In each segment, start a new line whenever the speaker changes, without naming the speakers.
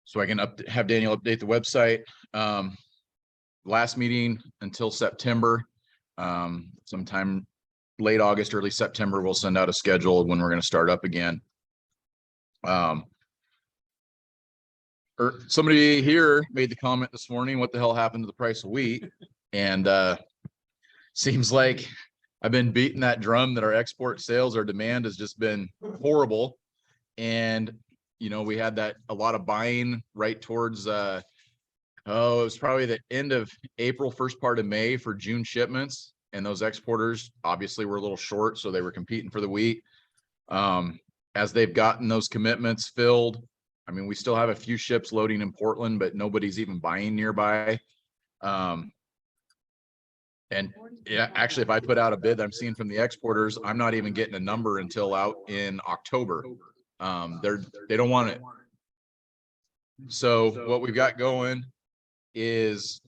so I can have Daniel update the website. Last meeting until September, sometime late August, early September, we'll send out a schedule of when we're going to start up again. Somebody here made the comment this morning, what the hell happened to the price of wheat? And seems like I've been beating that drum that our export sales, our demand has just been horrible. And, you know, we had a lot of buying right towards, it was probably the end of April, first part of May for June shipments. And those exporters obviously were a little short, so they were competing for the wheat. As they've gotten those commitments filled, I mean, we still have a few ships loading in Portland, but nobody's even buying nearby. And yeah, actually, if I put out a bid that I'm seeing from the exporters, I'm not even getting a number until out in October. They don't want it. So what we've got going is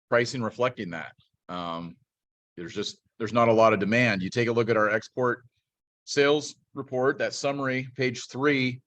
pricing reflecting that. There's not a lot of demand. You take a look at our export sales report, that summary, page 3,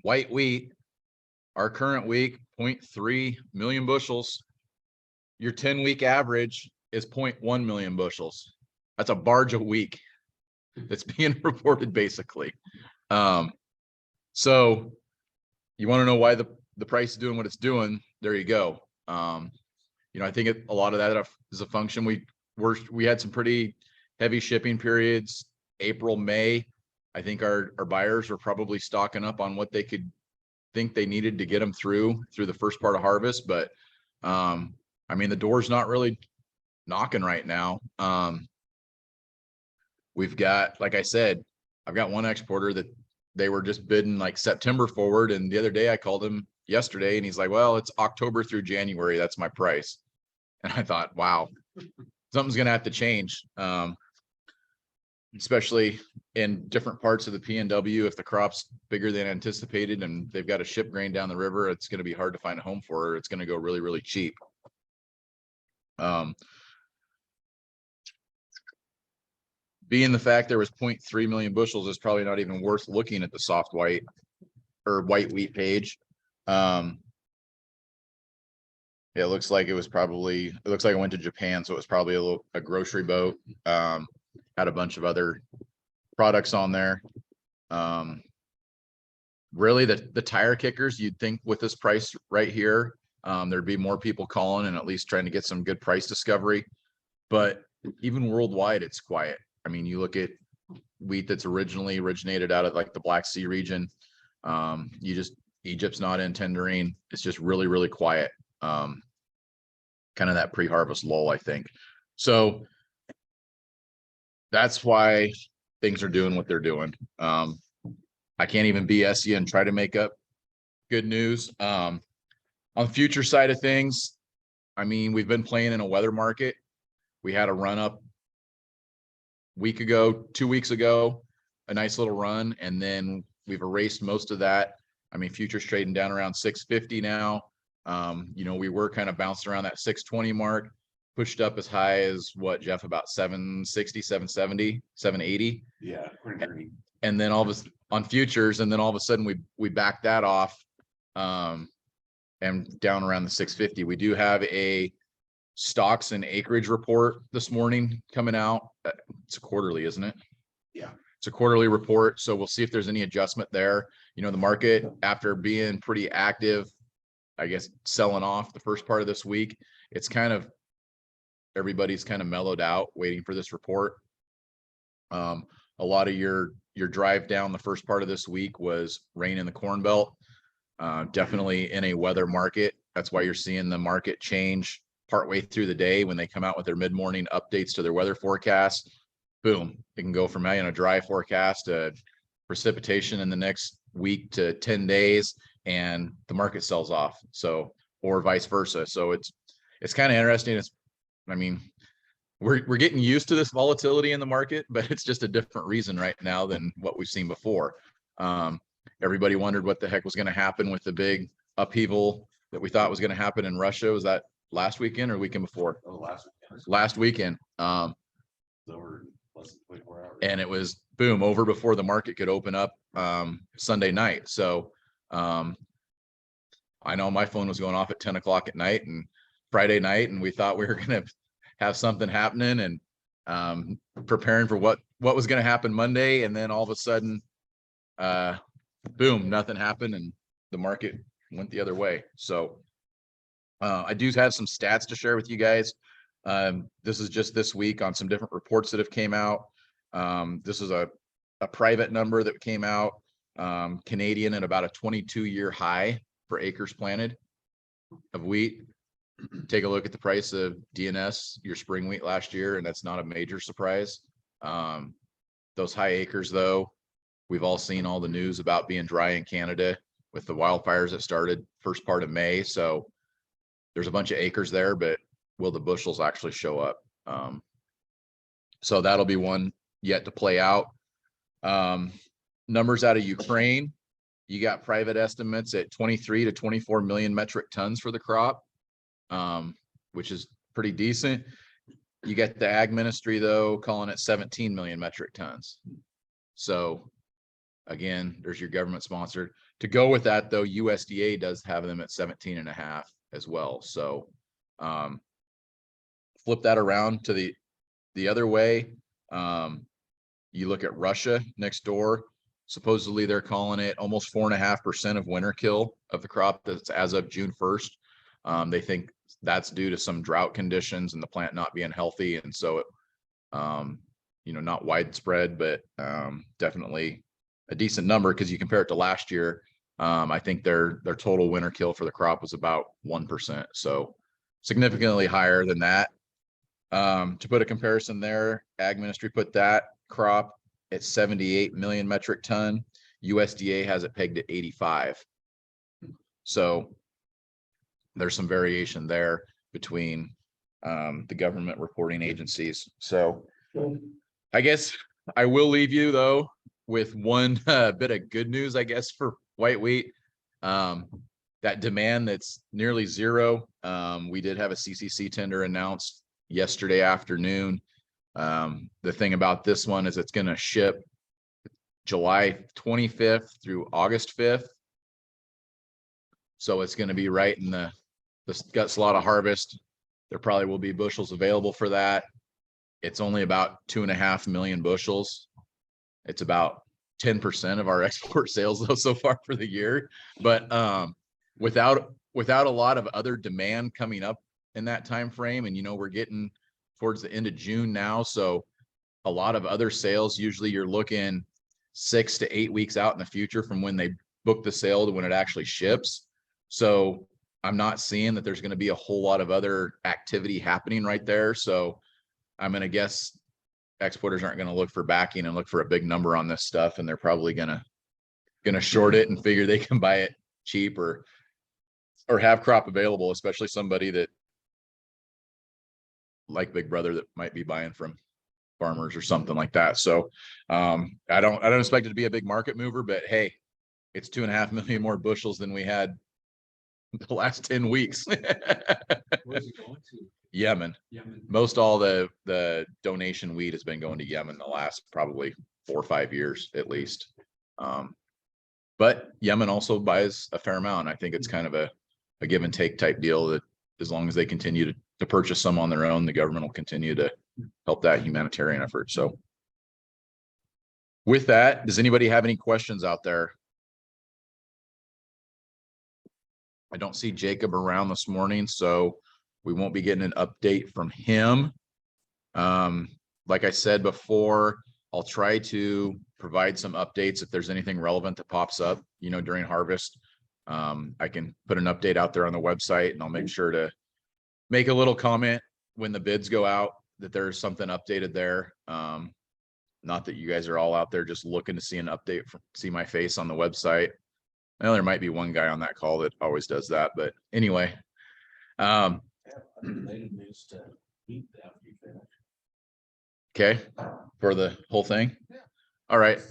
white wheat, our current week, 0.3 million bushels. Your 10-week average is 0.1 million bushels. That's a barge a week that's being reported basically. So you want to know why the price is doing what it's doing? There you go. You know, I think a lot of that is a function. We had some pretty heavy shipping periods, April, May. I think our buyers were probably stocking up on what they could think they needed to get them through the first part of harvest. But I mean, the door's not really knocking right now. We've got, like I said, I've got one exporter that they were just bidding like September forward. And the other day I called him yesterday and he's like, well, it's October through January. That's my price. And I thought, wow, something's going to have to change. Especially in different parts of the PNW, if the crop's bigger than anticipated and they've got to ship grain down the river, it's going to be hard to find a home for her. It's going to go really, really cheap. Being the fact there was 0.3 million bushels is probably not even worth looking at the soft white or white wheat page. Yeah, it looks like it looks like it went to Japan, so it was probably a grocery boat. Had a bunch of other products on there. Really the tire kickers, you'd think with this price right here, there'd be more people calling and at least trying to get some good price discovery. But even worldwide, it's quiet. I mean, you look at wheat that's originated out of like the Black Sea region. Egypt's not in tendering. It's just really, really quiet. Kind of that pre-harvest lull, I think. So that's why things are doing what they're doing. I can't even BS you and try to make up good news. On the future side of things, I mean, we've been playing in a weather market. We had a run up week ago, 2 weeks ago, a nice little run, and then we've erased most of that. I mean, futures trading down around 650 now. You know, we were kind of bouncing around that 620 mark, pushed up as high as what, Jeff, about 760, 770, 780.
Yeah, pretty dirty.
And then on futures, and then all of a sudden we backed that off and down around the 650. We do have a stocks and acreage report this morning coming out. It's a quarterly, isn't it?
Yeah,
it's a quarterly report, so we'll see if there's any adjustment there. You know, the market, after being pretty active, I guess, selling off the first part of this week, it's kind of, everybody's kind of mellowed out waiting for this report. A lot of your drive down the first part of this week was rain in the Corn Belt. Definitely in a weather market. That's why you're seeing the market change partway through the day when they come out with their mid-morning updates to their weather forecast. Boom, it can go from a dry forecast to precipitation in the next week to 10 days, and the market sells off. So, or vice versa. So it's kind of interesting. I mean, we're getting used to this volatility in the market, but it's just a different reason right now than what we've seen before. Everybody wondered what the heck was going to happen with the big upheaval that we thought was going to happen in Russia. Was that last weekend or weekend before?
Oh, last weekend.
Last weekend.
So
and it was boom over before the market could open up Sunday night. So I know my phone was going off at 10 o'clock at night and Friday night, and we thought we were going to have something happening and preparing for what was going to happen Monday. And then all of a sudden, boom, nothing happened and the market went the other way. So I do have some stats to share with you guys. This is just this week on some different reports that have came out. This is a private number that came out, Canadian, at about a 22-year high for acres planted of wheat. Take a look at the price of DNS, your spring wheat last year, and that's not a major surprise. Those high acres, though, we've all seen all the news about being dry in Canada with the wildfires that started first part of May. So there's a bunch of acres there, but will the bushels actually show up? So that'll be one yet to play out. Numbers out of Ukraine, you got private estimates at 23 to 24 million metric tons for the crop, which is pretty decent. You get the ag ministry, though, calling it 17 million metric tons. So again, there's your government sponsored. To go with that, though, USDA does have them at 17.5 as well. So flip that around to the other way. You look at Russia next door. Supposedly they're calling it almost 4.5% of winter kill of the crop that's as of June 1st. They think that's due to some drought conditions and the plant not being healthy. And so, it, not widespread, but definitely a decent number because you compare it to last year. I think their total winter kill for the crop was about 1%. So significantly higher than that. To put a comparison there, Ag Ministry put that crop at 78 million metric ton. USDA has it pegged at 85. So there's some variation there between the government reporting agencies. So I guess I will leave you, though, with one bit of good news, I guess, for white wheat. That demand that's nearly zero. We did have a CCC tender announced yesterday afternoon. The thing about this one is it's going to ship July 25th through August 5th. So it's going to be right in the gut slot of harvest. There probably will be bushels available for that. It's only about 2.5 million bushels. It's about 10% of our export sales, though, so far for the year. But without a lot of other demand coming up in that time frame, and we're getting towards the end of June now, so a lot of other sales, usually you're looking 6 to 8 weeks out in the future from when they book the sale to when it actually ships. So I'm not seeing that there's going to be a whole lot of other activity happening right there. So I'm going to guess exporters aren't going to look for backing and look for a big number on this stuff, and they're probably going to short it and figure they can buy it cheap or have crop available, especially somebody that like Big Brother that might be buying from farmers or something like that. So I don't expect it to be a big market mover, but hey, it's 2.5 million more bushels than we had the last 10 weeks.
Where's it going to?
Yemen. Most all the donation wheat has been going to Yemen the last probably 4 or 5 years at least. But Yemen also buys a fair amount. I think it's kind of a give and take type deal that as long as they continue to purchase some on their own, the government will continue to help that humanitarian effort. So with that, does anybody have any questions out there? I don't see Jacob around this morning, so we won't be getting an update from him. Like I said before, I'll try to provide some updates if there's anything relevant that pops up, during harvest. I can put an update out there on the website, and I'll make sure to make a little comment when the bids go out that there's something updated there. Not that you guys are all out there just looking to see an update, see my face on the website. I know there might be one guy on that call that always does that, but anyway. Okay, for the whole thing. All right,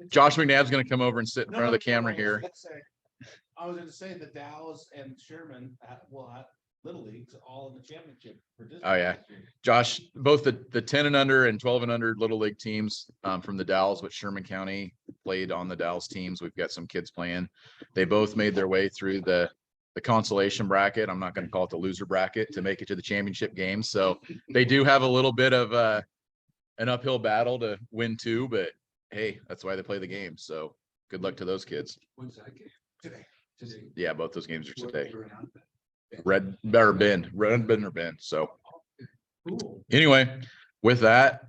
Josh McNabb's going to come over and sit in front of the camera here.
I was going to say the Dallas and Sherman will Little Leagues all in the championship.
Oh, yeah. Josh, both the 10 and under and 12 and under Little League teams from the Dalles, which Sherman County played on the Dalles teams. We've got some kids playing. They both made their way through the consolation bracket. I'm not going to call it the loser bracket to make it to the championship game. So they do have a little bit of an uphill battle to win too, but hey, that's why they play the game. So good luck to those kids.
When's that game? Today.
Yeah, both those games are today.
Where you're at.
Red or Bend, Red Bend or Bend. So
Cool.
anyway, with that,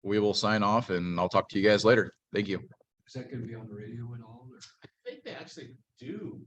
we will sign off and I'll talk to you guys later. Thank you.
Is that gonna be on the radio and all? Or? I think they actually do.